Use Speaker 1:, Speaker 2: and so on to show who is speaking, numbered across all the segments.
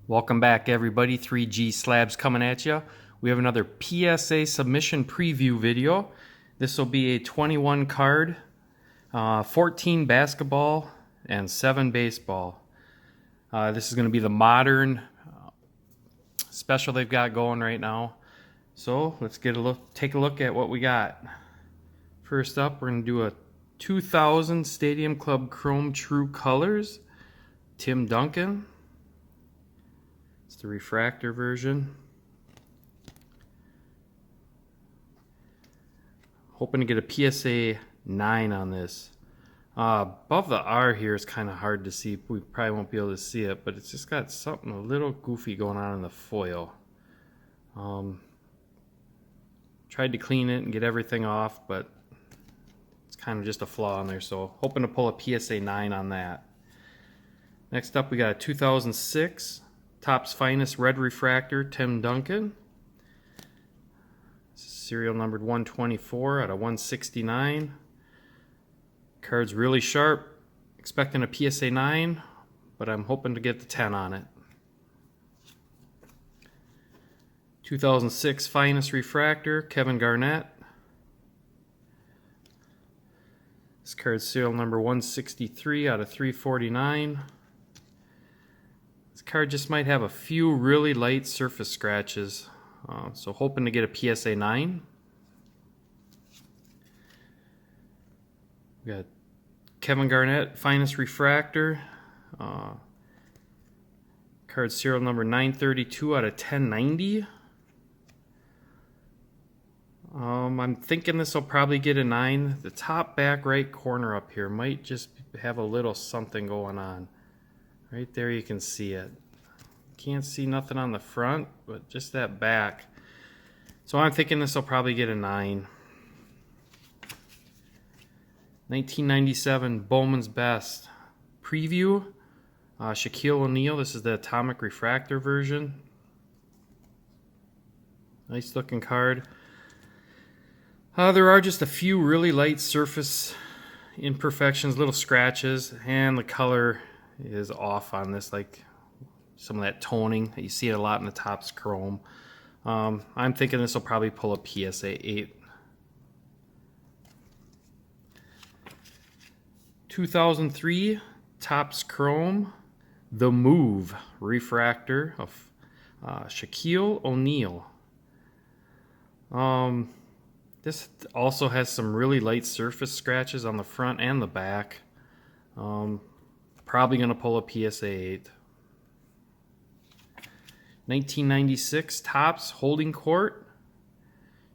Speaker 1: Welcome back, everybody. 3G Slabs coming at you. We have another PSA submission preview video. This will be a 21 card, 14 basketball, and 7 baseball. This is going to be the modern special they've got going right now. So let's take a look at what we got. First up, we're going to do a 2000 Stadium Club Chrome True Colors, Tim Duncan. It's the refractor version. Hoping to get a PSA 9 on this. Above the R here is kind of hard to see. We probably won't be able to see it, but it's just got something a little goofy going on in the foil. Tried to clean it and get everything off, but it's kind of just a flaw in there, so hoping to pull a PSA 9 on that. Next up, we got a 2006 Topps Finest Red Refractor, Tim Duncan. Serial numbered 124 out of 169. Card's really sharp. Expecting a PSA 9, but I'm hoping to get the 10 on it. 2006 Finest Refractor, Kevin Garnett. This card's serial number 163 out of 349. This card just might have a few really light surface scratches, so hoping to get a PSA 9. We got Kevin Garnett Finest Refractor, card serial number 932 out of 1090. I'm thinking this will probably get a 9. The top back right corner up here might just have a little something going on. Right there you can see it. Can't see nothing on the front, but just that back. So I'm thinking this will probably get a 9. 1997 Bowman's Best Preview. Shaquille O'Neal. This is the Atomic Refractor version. Nice looking card. There are just a few really light surface imperfections, little scratches, and the color is off on this, like some of that toning. You see it a lot in the Topps Chrome. I'm thinking this will probably pull a PSA 8. 2003 Topps Chrome, The Move Refractor of Shaquille O'Neal. This also has some really light surface scratches on the front and the back. Probably going to pull a PSA 8. 1996 Topps Holding Court,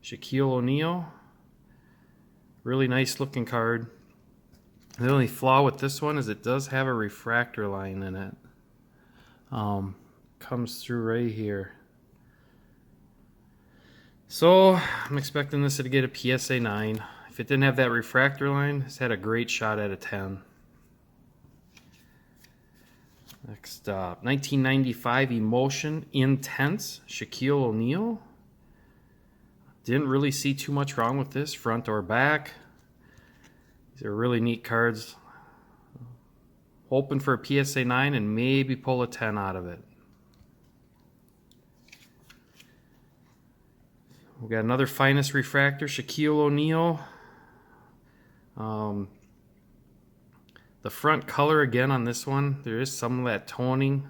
Speaker 1: Shaquille O'Neal. Really nice looking card. The only flaw with this one is it does have a refractor line in it. Comes through right here. So I'm expecting this to get a PSA 9. If it didn't have that refractor line, it's had a great shot at a 10. Next up, 1995 Emotion Intense, Shaquille O'Neal. Didn't really see too much wrong with this, front or back. These are really neat cards. Hoping for a PSA 9 and maybe pull a 10 out of it. We got another Finest Refractor, Shaquille O'Neal. The front color again on this one, there is some of that toning.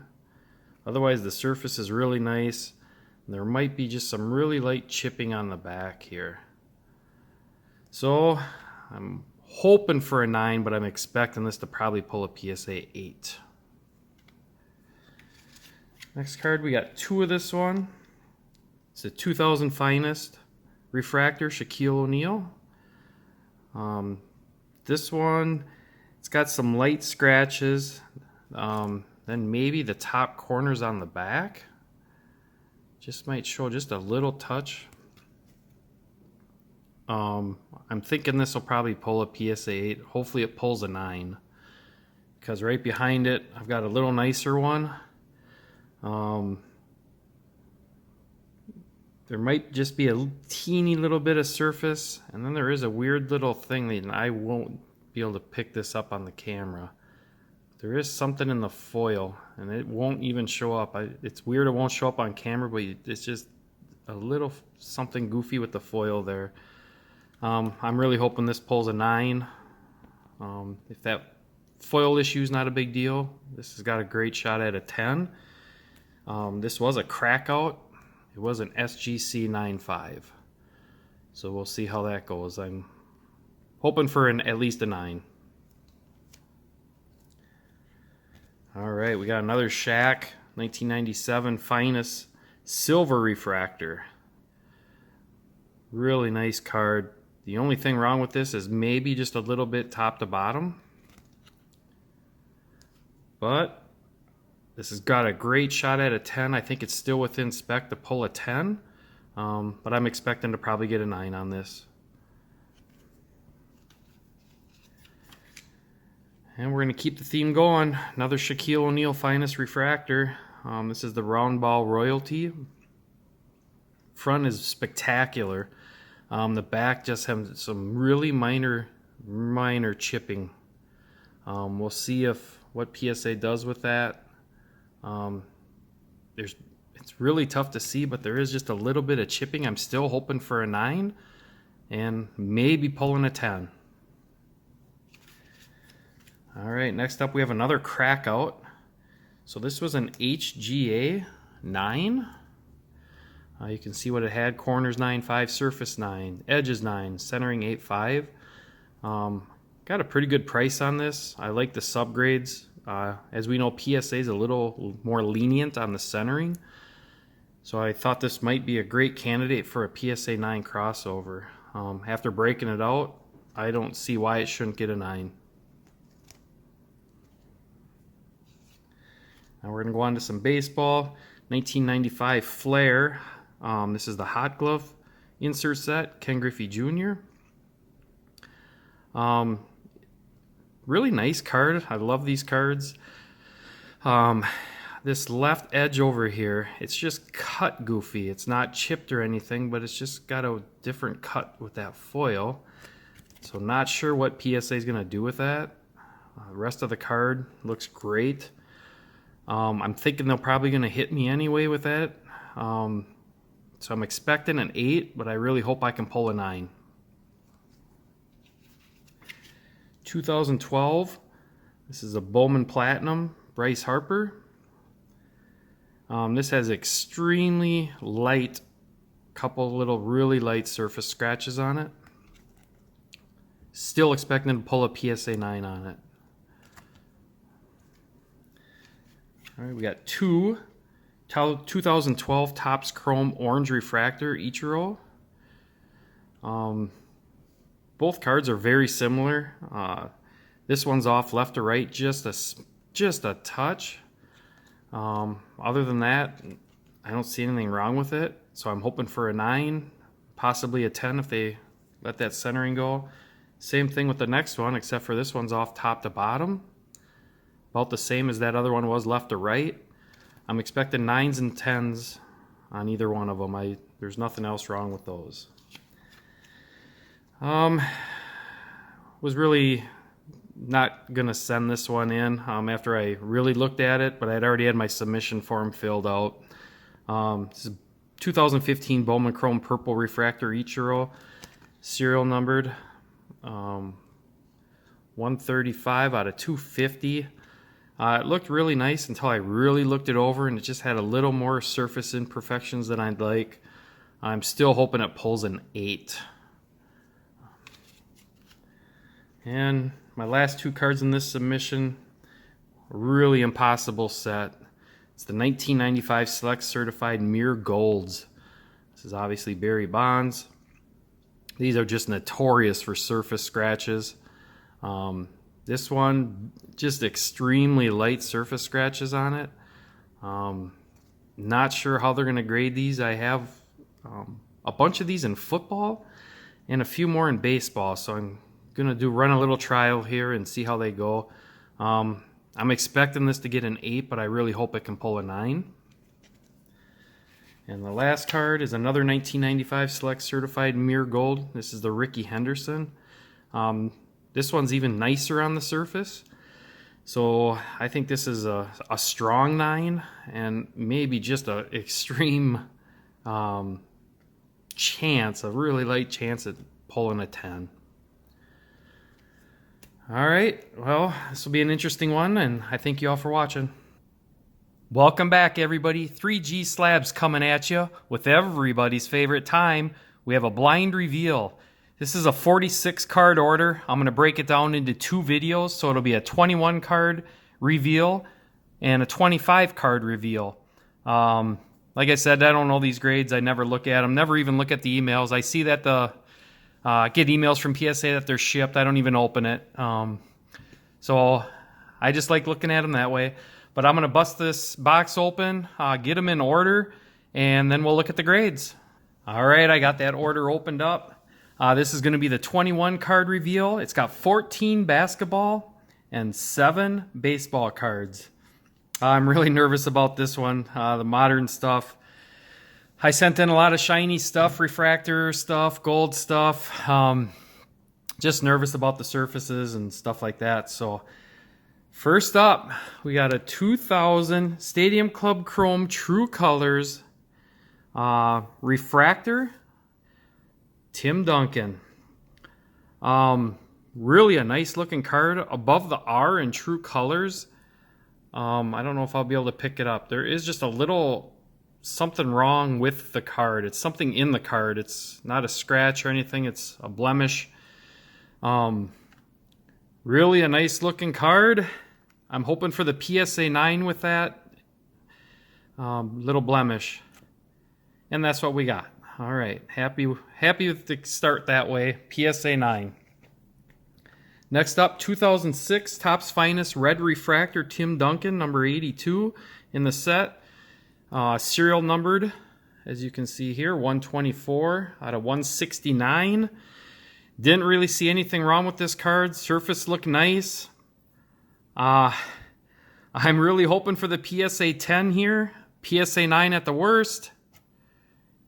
Speaker 1: Otherwise the surface is really nice. There might be just some really light chipping on the back here. So I'm hoping for a 9, but I'm expecting this to probably pull a PSA 8. Next card, we got 2 of this one. It's a 2000 Finest Refractor, Shaquille O'Neal. This one, it's got some light scratches. Then maybe the top corners on the back just might show just a little touch. I'm thinking this will probably pull a PSA 8. Hopefully it pulls a 9. Because right behind it, I've got a little nicer one. There might just be a teeny little bit of surface, and then there is a weird little thing that I won't be able to pick this up on the camera. There is something in the foil, and it won't even show up. It's weird it won't show up on camera, but it's just a little something goofy with the foil there. I'm really hoping this pulls a 9. If that foil issue is not a big deal, this has got a great shot at a 10. This was a crack out. It was an SGC 9.5. So we'll see how that goes. I'm hoping for at least a 9. All right, we got another Shaq 1997 Finest Silver Refractor. Really nice card. The only thing wrong with this is maybe just a little bit top to bottom. But this has got a great shot at a 10. I think it's still within spec to pull a 10. But I'm expecting to probably get a 9 on this. And we're going to keep the theme going. Another Shaquille O'Neal Finest Refractor. This is the Round Ball Royalty. Front is spectacular. The back just has some really minor chipping. We'll see what PSA does with that. It's really tough to see, but there is just a little bit of chipping. I'm still hoping for a 9 and maybe pulling a 10. All right, next up we have another crack out. So this was an HGA 9. You can see what it had: corners 9.5, surface 9, edges 9, centering 8.5. Got a pretty good price on this. I like the subgrades. As we know, PSA is a little more lenient on the centering. So I thought this might be a great candidate for a PSA 9 crossover. After breaking it out, I don't see why it shouldn't get a 9. Now we're going to go on to some baseball. 1995 Flair. This is the Hot Glove insert set, Ken Griffey Jr. Really nice card. I love these cards. This left edge over here, it's just cut goofy. It's not chipped or anything, but it's just got a different cut with that foil. So not sure what PSA is going to do with that. The rest of the card looks great. I'm thinking they're probably going to hit me anyway with that. So I'm expecting an 8, but I really hope I can pull a 9. 2012, this is a Bowman Platinum, Bryce Harper. This has extremely light, couple little really light surface scratches on it. Still expecting to pull a PSA 9 on it. All right, we got 2012 Topps Chrome Orange Refractor Ichiro. Both cards are very similar. This one's off left to right just a touch. Other than that, I don't see anything wrong with it. So I'm hoping for a 9, possibly a 10 if they let that centering go. Same thing with the next one, except for this one's off top to bottom. About the same as that other one was left to right. I'm expecting 9s and 10s on either one of them. There's nothing else wrong with those. Was really not gonna send this one in after I really looked at it, but I'd already had my submission form filled out. This is 2015 Bowman Chrome Purple Refractor Ichiro, serial numbered 135 out of 250. It looked really nice until I really looked it over, and it just had a little more surface imperfections than I'd like. I'm still hoping it pulls an 8. And my last 2 cards in this submission, really impossible set. It's the 1995 Select Certified Mirror Golds. This is obviously Barry Bonds. These are just notorious for surface scratches. This one, just extremely light surface scratches on it. Not sure how they're going to grade these. I have a bunch of these in football and a few more in baseball, so I'm going to run a little trial here and see how they go. I'm expecting this to get an 8, but I really hope it can pull a 9. And the last card is another 1995 Select Certified Mirror Gold. This is the Rickey Henderson. This one's even nicer on the surface. So I think this is a strong 9 and maybe just a extreme chance, a really light chance at pulling a 10. All right, well, this will be an interesting one, and I thank you all for watching. Welcome back, everybody. 3G Slabs coming at you with everybody's favorite time. We have a blind reveal. This is a 46 card order. I'm going to break it down into 2 videos, so it'll be a 21 card reveal and a 25 card reveal. Like I said, I don't know these grades. I never look at them, never even look at the emails. I see that get emails from PSA that they're shipped. I don't even open it. So I just like looking at them that way. But I'm going to bust this box open, get them in order, and then we'll look at the grades. All right, I got that order opened up. This is going to be the 21 card reveal. It's got 14 basketball and 7 baseball cards. I'm really nervous about this one, the modern stuff. I sent in a lot of shiny stuff, refractor stuff, gold stuff. Just nervous about the surfaces and stuff like that. So first up, we got a 2000 Stadium Club Chrome True Colors refractor, Tim Duncan. Really a nice looking card above the R in True Colors. I don't know if I'll be able to pick it up. There is just a little something wrong with the card. It's something in the card. It's not a scratch or anything. It's a blemish. Really a nice looking card. I'm hoping for the PSA 9 with that little blemish. And that's what we got. All right. Happy with the start that way. PSA 9. Next up, 2006 Topps Finest Red Refractor Tim Duncan, number 82 in the set. Serial numbered, as you can see here, 124 out of 169. Didn't really see anything wrong with this card. Surface looked nice. I'm really hoping for the PSA 10 here. PSA 9 at the worst.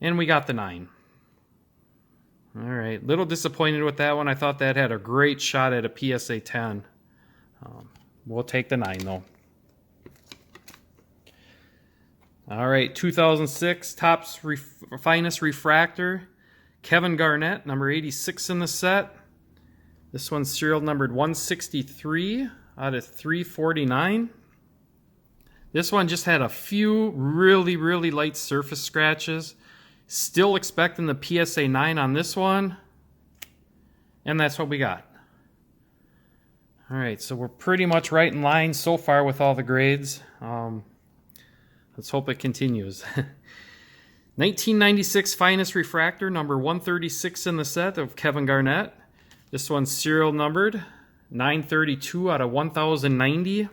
Speaker 1: And we got the 9. All right, little disappointed with that one. I thought that had a great shot at a PSA 10. We'll take the 9 though. All right, 2006 Topps Finest Refractor, Kevin Garnett, number 86 in the set. This one's serial numbered 163 out of 349. This one just had a few really, really light surface scratches. Still expecting the PSA 9 on this one. And that's what we got. All right, so we're pretty much right in line so far with all the grades. Let's hope it continues. 1996 Finest Refractor, number 136 in the set of Kevin Garnett. This one's serial numbered 932 out of 1090.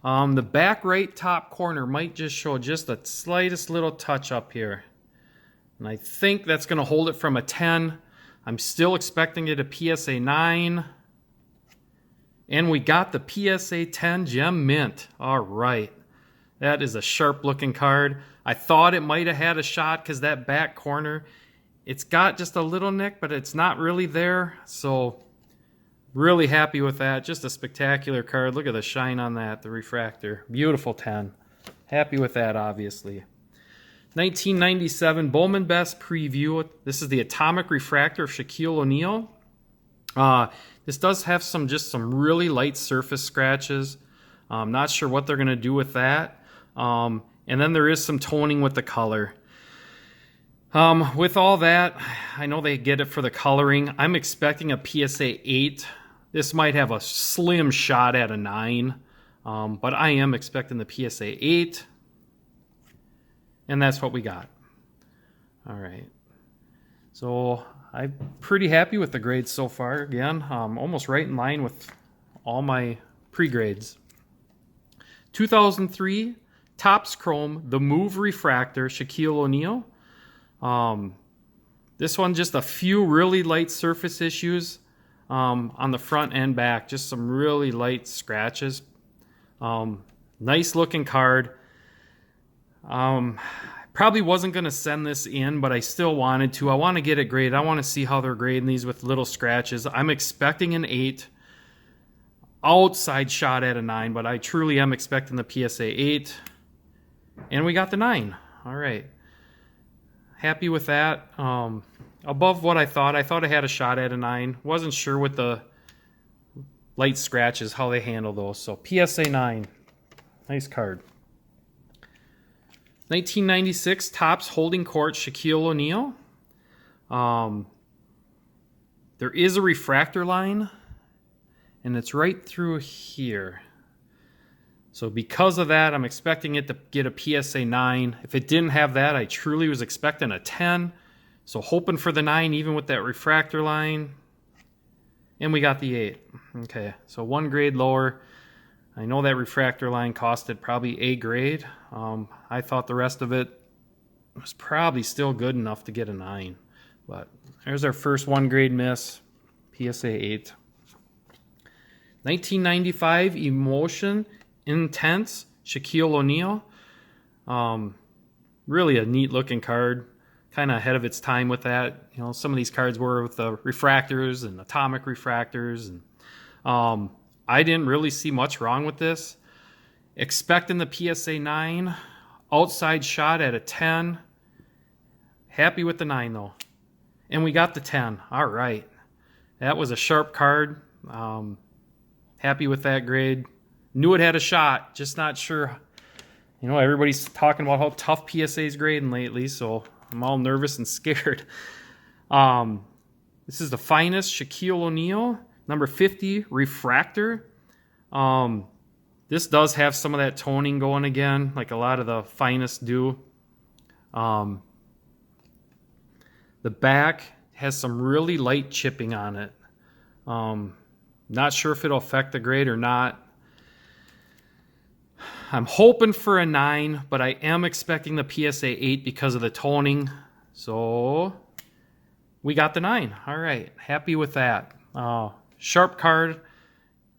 Speaker 1: The back right top corner might just show just the slightest little touch up here. And I think that's going to hold it from a 10. I'm still expecting it a PSA 9. And we got the PSA 10 Gem Mint. All right. That is a sharp looking card. I thought it might have had a shot because that back corner, it's got just a little nick, but it's not really there. So really happy with that. Just a spectacular card. Look at the shine on that, the refractor. Beautiful 10. Happy with that, obviously. 1997 Bowman Best Preview. This is the Atomic Refractor of Shaquille O'Neal. This does have some really light surface scratches. I'm not sure what they're going to do with that. And then there is some toning with the color. With all that, I know they get it for the coloring. I'm expecting a PSA 8. This might have a slim shot at a 9. But I am expecting the PSA 8. And that's what we got. All right. So I'm pretty happy with the grades so far. Again, almost right in line with all my pre-grades. 2003 Topps Chrome, the Move Refractor, Shaquille O'Neal. This one, just a few really light surface issues on the front and back. Just some really light scratches. Nice looking card. Probably wasn't going to send this in, but I still wanted to. I want to get it graded. I want to see how they're grading these with little scratches. I'm expecting an 8. outside shot at a 9, but I truly am expecting the PSA 8. And we got the 9. All right. Happy with that. Above what I thought. I thought I had a shot at a 9. Wasn't sure with the light scratches how they handle those. So PSA 9. Nice card. 1996 Topps Holding Court Shaquille O'Neal. There is a refractor line, and it's right through here. So because of that, I'm expecting it to get a PSA 9. If it didn't have that, I truly was expecting a 10. So hoping for the 9 even with that refractor line. And we got the 8. Okay, so 1 grade lower. I know that refractor line costed probably A grade. I thought the rest of it was probably still good enough to get a 9. But there's our first 1 grade miss, PSA 8. 1995 Emotion Intense Shaquille O'Neal. Really a neat looking card. Kind of ahead of its time with that. You know, some of these cards were with the refractors and atomic refractors. And I didn't really see much wrong with this. Expecting the PSA 9. Outside shot at a 10. Happy with the 9 though. And we got the 10. All right. That was a sharp card. Happy with that grade. Knew it had a shot. Just not sure. You know, everybody's talking about how tough PSA's grading lately, so I'm all nervous and scared. This is the Finest Shaquille O'Neal, number 50 refractor. This does have some of that toning going again, like a lot of the Finest do. The back has some really light chipping on it. Not sure if it'll affect the grade or not. I'm hoping for a 9, but I am expecting the PSA 8 because of the toning. So we got the 9. All right, happy with that. Sharp card.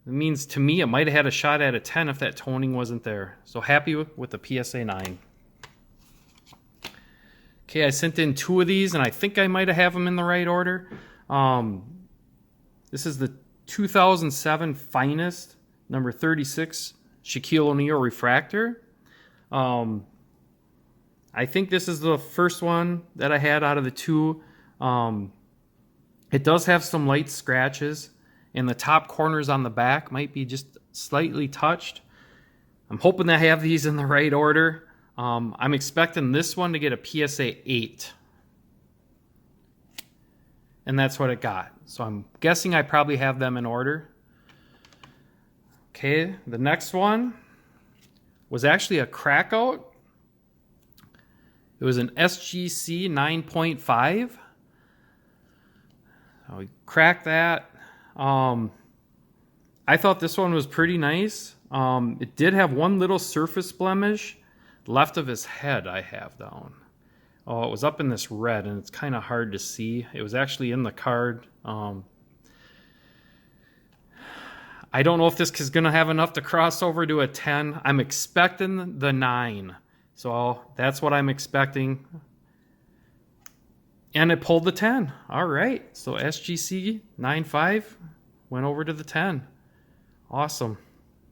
Speaker 1: It means to me it might have had a shot at a 10 if that toning wasn't there. So happy with the PSA 9. Okay, I sent in 2 of these, and I think I might have them in the right order. This is the 2007 Finest, number 36, Shaquille O'Neal refractor. I think this is the first one that I had out of the 2. It does have some light scratches, and the top corners on the back might be just slightly touched. I'm hoping that I have these in the right order. I'm expecting this one to get a PSA 8. And that's what it got. So I'm guessing I probably have them in order. Okay, the next one was actually a crack out. It was an SGC 9.5. So we cracked that. I thought this one was pretty nice. It did have one little surface blemish left of his head I have down. Oh, it was up in this red, and it's kind of hard to see. It was actually in the card. I don't know if this is going to have enough to cross over to a 10. I'm expecting the 9. So that's what I'm expecting. And it pulled the 10. All right. So SGC 9.5 went over to the 10. Awesome.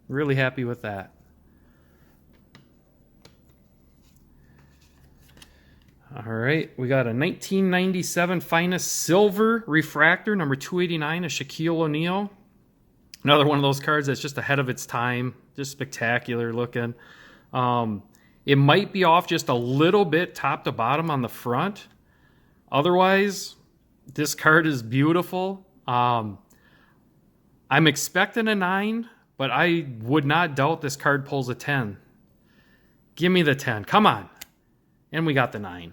Speaker 1: Really happy with that. All right. We got a 1997 Finest Silver Refractor, number 289, a Shaquille O'Neal. Another one of those cards that's just ahead of its time. Just spectacular looking. It might be off just a little bit top to bottom on the front. Otherwise, this card is beautiful. I'm expecting a 9, but I would not doubt this card pulls a 10. Give me the 10. Come on. And we got the 9.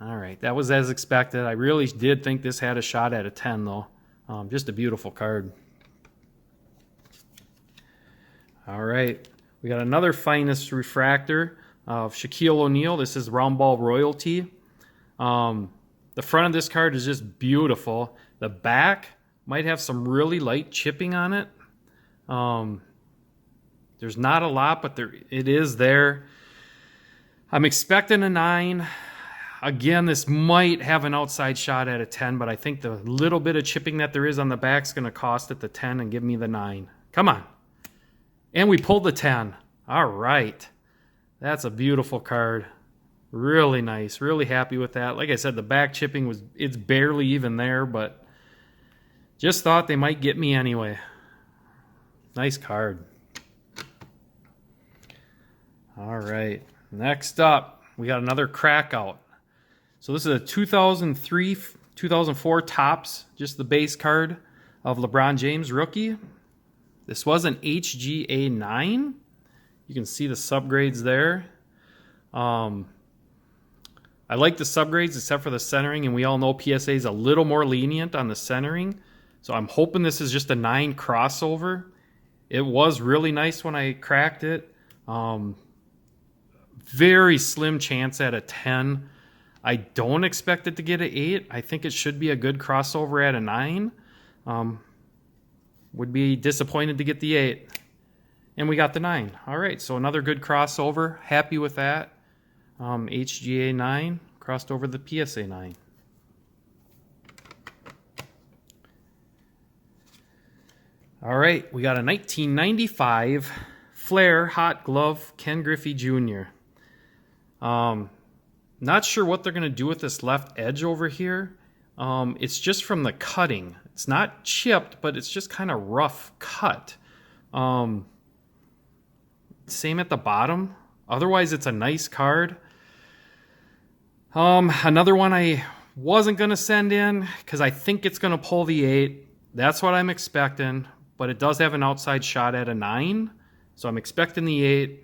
Speaker 1: All right. That was as expected. I really did think this had a shot at a 10, though. Just a beautiful card. All right. We got another Finest refractor of Shaquille O'Neal. This is Round Ball Royalty. The front of this card is just beautiful. The back might have some really light chipping on it. There's not a lot, but it is there. I'm expecting a 9. Again, this might have an outside shot at a 10, but I think the little bit of chipping that there is on the back is going to cost it the 10 and give me the 9. Come on. And we pulled the 10. All right. That's a beautiful card. Really nice. Really happy with that. Like I said, the back chipping it's barely even there, but just thought they might get me anyway. Nice card. All right. Next up, we got another crack out. So this is a 2003, 2004 Topps, just the base card of LeBron James rookie. This was an HGA 9. You can see the subgrades there. I like the subgrades except for the centering, and we all know PSA is a little more lenient on the centering. So I'm hoping this is just a 9 crossover. It was really nice when I cracked it. Very slim chance at a 10. I don't expect it to get an 8. I think it should be a good crossover at a 9. Would be disappointed to get the 8. And we got the 9. All right, so another good crossover. Happy with that. HGA 9 crossed over the PSA 9. All right, we got a 1995 Flair Hot Glove Ken Griffey Jr. Not sure what they're going to do with this left edge over here. It's just from the cutting. It's not chipped, but it's just kind of rough cut. Same at the bottom. Otherwise, it's a nice card. Another one I wasn't going to send in because I think it's going to pull the 8. That's what I'm expecting, but it does have an outside shot at a 9. So I'm expecting the 8.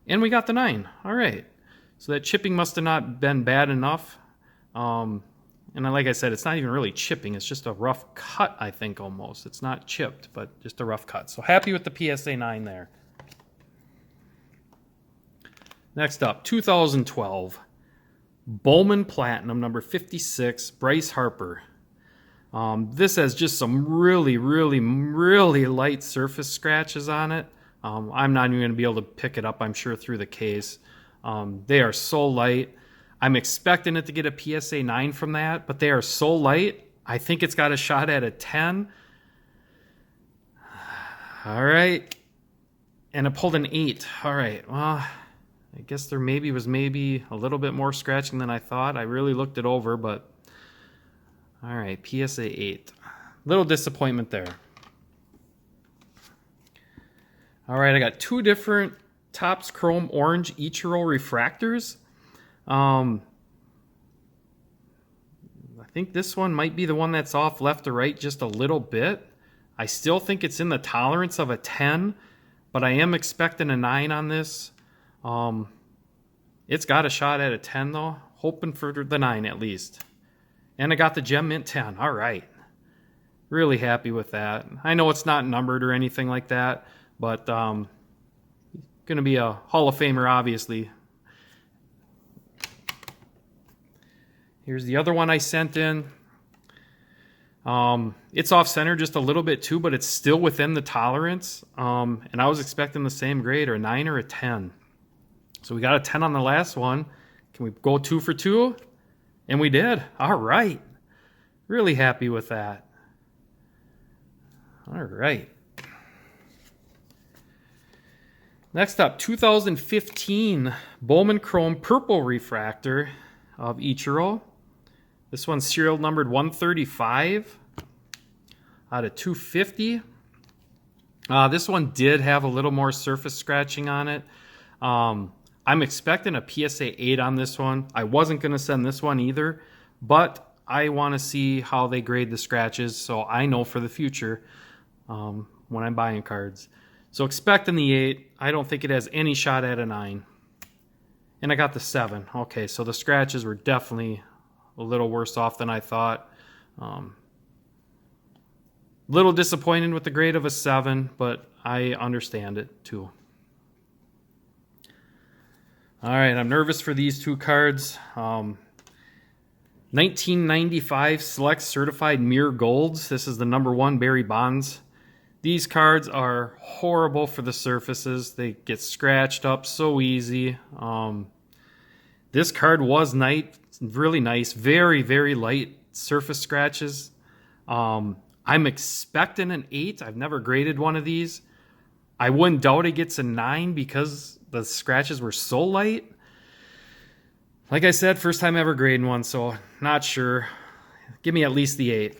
Speaker 1: And we got the 9. All right. So that chipping must have not been bad enough. And like I said, it's not even really chipping. It's just a rough cut, I think, almost. It's not chipped, but just a rough cut. So happy with the PSA 9 there. Next up, 2012. Bowman Platinum, number 56, Bryce Harper. This has just some really, really, really light surface scratches on it. I'm not even going to be able to pick it up, I'm sure, through the case. They are so light. I'm expecting it to get a PSA 9 from that, but they are so light. I think it's got a shot at a 10. All right. And it pulled an 8. All right. Well, I guess there was maybe a little bit more scratching than I thought. I really looked it over, but all right, PSA 8. Little disappointment there. All right, I got 2 different Topps Chrome Orange Ichiro refractors. I think this one might be the one that's off left to right just a little bit. I still think it's in the tolerance of a 10, but I am expecting a 9 on this. It's got a shot at a 10 though, hoping for the 9 at least. And I got the Gem Mint 10. All right. Really happy with that. I know it's not numbered or anything like that, but going to be a Hall of Famer, obviously. Here's the other one I sent in. It's off center just a little bit too, but it's still within the tolerance. And I was expecting the same grade, or a 9 or a 10. So we got a 10 on the last one. Can we go 2 for 2? And we did. All right. Really happy with that. All right. Next up, 2015 Bowman Chrome Purple Refractor of Ichiro. This one's serial numbered 135 out of 250. This one did have a little more surface scratching on it. I'm expecting a PSA 8 on this one. I wasn't going to send this one either, but I want to see how they grade the scratches so I know for the future when I'm buying cards. So expecting the 8. I don't think it has any shot at a 9. And I got the 7. Okay, so the scratches were definitely a little worse off than I thought. Little disappointed with the grade of a 7, but I understand it too. All right, I'm nervous for these 2 cards. 1995 Select Certified Mirror Golds. This is the number 1 Barry Bonds. These cards are horrible for the surfaces. They get scratched up so easy. This card was really nice. Very, very light surface scratches. I'm expecting an 8. I've never graded one of these. I wouldn't doubt it gets a 9 because the scratches were so light. Like I said, first time ever grading one, so not sure. Give me at least the 8.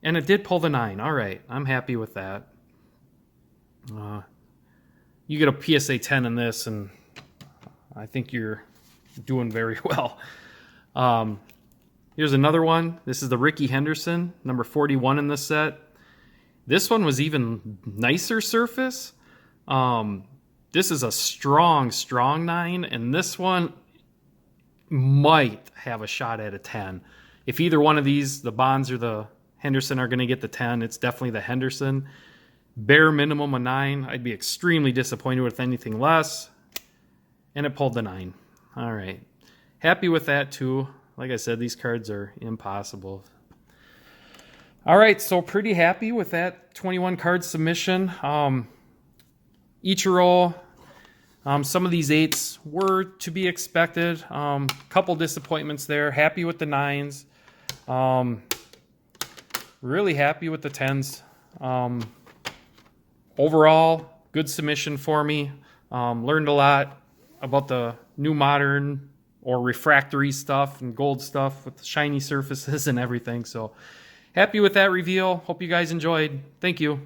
Speaker 1: And it did pull the 9. All right, I'm happy with that. You get a PSA 10 in this, and I think you're doing very well. Here's another one. This is the Rickey Henderson, number 41 in this set. This one was even nicer surface. This is a strong 9, and this one might have a shot at a 10. If either one of these, the Bonds or the Henderson, are going to get the 10, it's definitely the Henderson. Bare minimum a 9. I'd be extremely disappointed with anything less. And it pulled the 9. All right. Happy with that too. Like I said, these cards are impossible. All right, so pretty happy with that 21 card submission. Ichiro, some of these 8s were to be expected. Couple disappointments there. Happy with the 9s. Really happy with the 10s. Overall, good submission for me. Learned a lot about the new modern or refractory stuff and gold stuff with the shiny surfaces and everything. So happy with that reveal. Hope you guys enjoyed. Thank you.